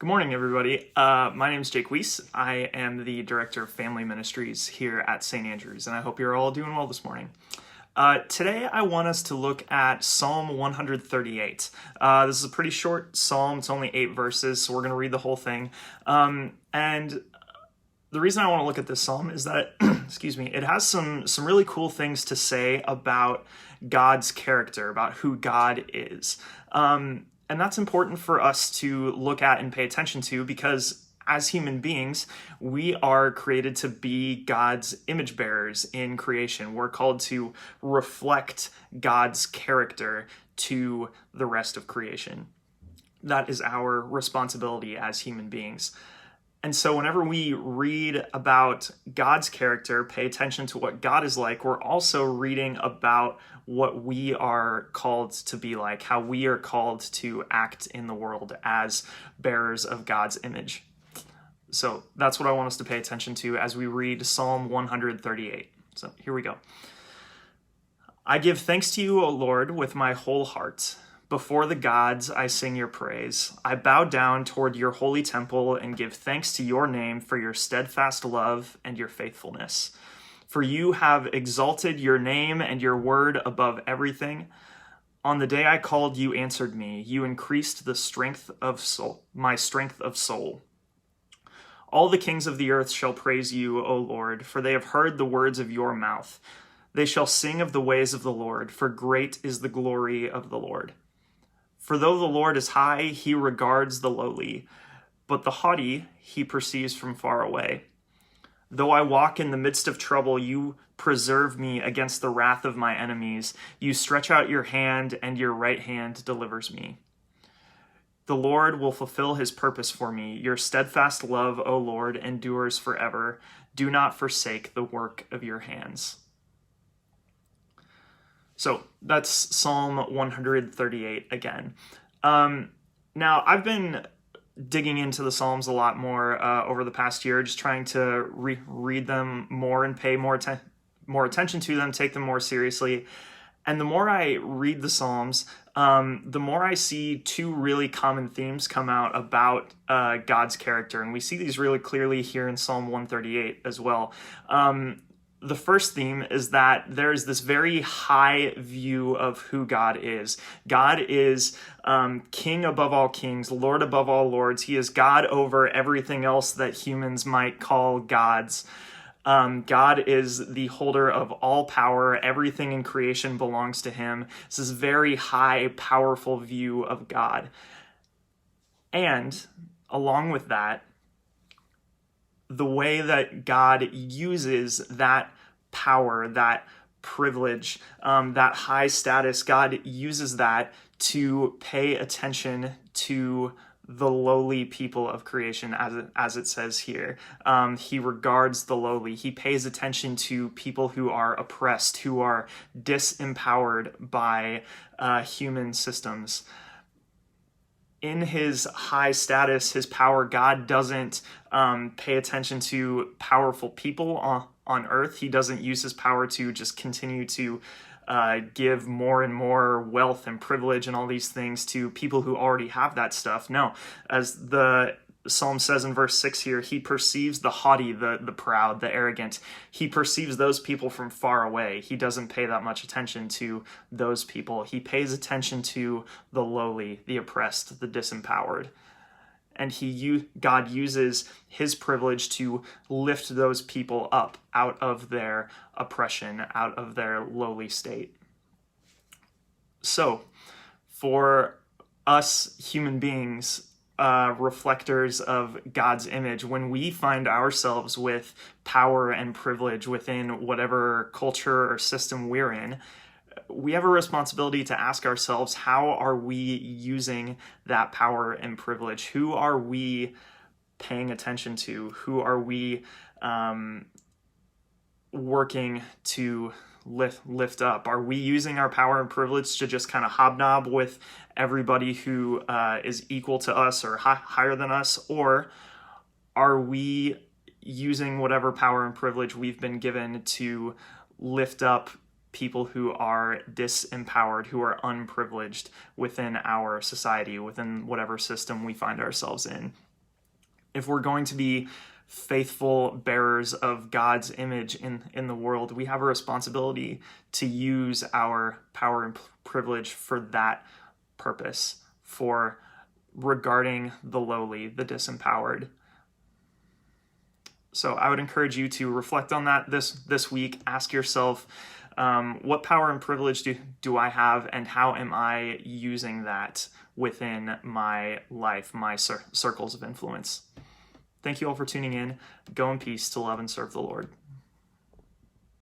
Good morning, everybody. My name is Jake Weiss. I am the Director of Family Ministries here at St. Andrews, and I hope you're all doing well this morning. Today, I want us to look at Psalm 138. This is a pretty short psalm. It's only 8 verses, so we're going to read the whole thing. And the reason I want to look at this psalm is that, excuse me, it has some really cool things to say about God's character, about who God is. And that's important for us to look at and pay attention to because as human beings, we are created to be God's image bearers in creation. We're called to reflect God's character to the rest of creation. That is our responsibility as human beings. And so whenever we read about God's character, pay attention to what God is like, we're also reading about what we are called to be like, how we are called to act in the world as bearers of God's image. So that's what I want us to pay attention to as we read Psalm 138. So here we go. I give thanks to you, O Lord, with my whole heart. Before the gods, I sing your praise. I bow down toward your holy temple and give thanks to your name for your steadfast love and your faithfulness. For you have exalted your name and your word above everything. On the day I called, you answered me. You increased the strength of soul, my strength of soul. All the kings of the earth shall praise you, O Lord, for they have heard the words of your mouth. They shall sing of the ways of the Lord, for great is the glory of the Lord. For though the Lord is high, he regards the lowly, but the haughty he perceives from far away. Though I walk in the midst of trouble, you preserve me against the wrath of my enemies. You stretch out your hand, and your right hand delivers me. The Lord will fulfill his purpose for me. Your steadfast love, O Lord, endures forever. Do not forsake the work of your hands. So that's Psalm 138 again. Now, I've been digging into the Psalms a lot more over the past year, just trying to read them more and pay more attention to them, take them more seriously. And the more I read the Psalms, the more I see two really common themes come out about God's character. And we see these really clearly here in Psalm 138 as well. The first theme is that there's this very high view of who God is. God is king above all kings, Lord above all lords. He is God over everything else that humans might call gods. God is the holder of all power. Everything in creation belongs to him. This is a very high, powerful view of God. And along with that, the way that God uses that power, that privilege, that high status, God uses that to pay attention to the lowly people of creation, as it says here. He regards the lowly. He pays attention to people who are oppressed, who are disempowered by human systems. In his high status, his power, God doesn't pay attention to powerful people on earth. He doesn't use his power to just continue to give more and more wealth and privilege and all these things to people who already have that stuff. No, as the Psalm says in verse 6 here, he perceives the haughty, the proud, the arrogant. He perceives those people from far away. He doesn't pay that much attention to those people. He pays attention to the lowly, the oppressed, the disempowered. And God uses his privilege to lift those people up out of their oppression, out of their lowly state. So, for us human beings, reflectors of God's image, when we find ourselves with power and privilege within whatever culture or system we're in, we have a responsibility to ask ourselves, how are we using that power and privilege? Who are we paying attention to? Who are we working to lift up? Are we using our power and privilege to just kind of hobnob with everybody who is equal to us or higher than us? Or are we using whatever power and privilege we've been given to lift up people who are disempowered, who are unprivileged within our society, within whatever system we find ourselves in? If we're going to be faithful bearers of God's image in the world, we have a responsibility to use our power and privilege for that purpose, for regarding the lowly, the disempowered. So I would encourage you to reflect on that this week. Ask yourself, what power and privilege do I have, and how am I using that within my life, my circles of influence? Thank you all for tuning in. Go in peace to love and serve the Lord.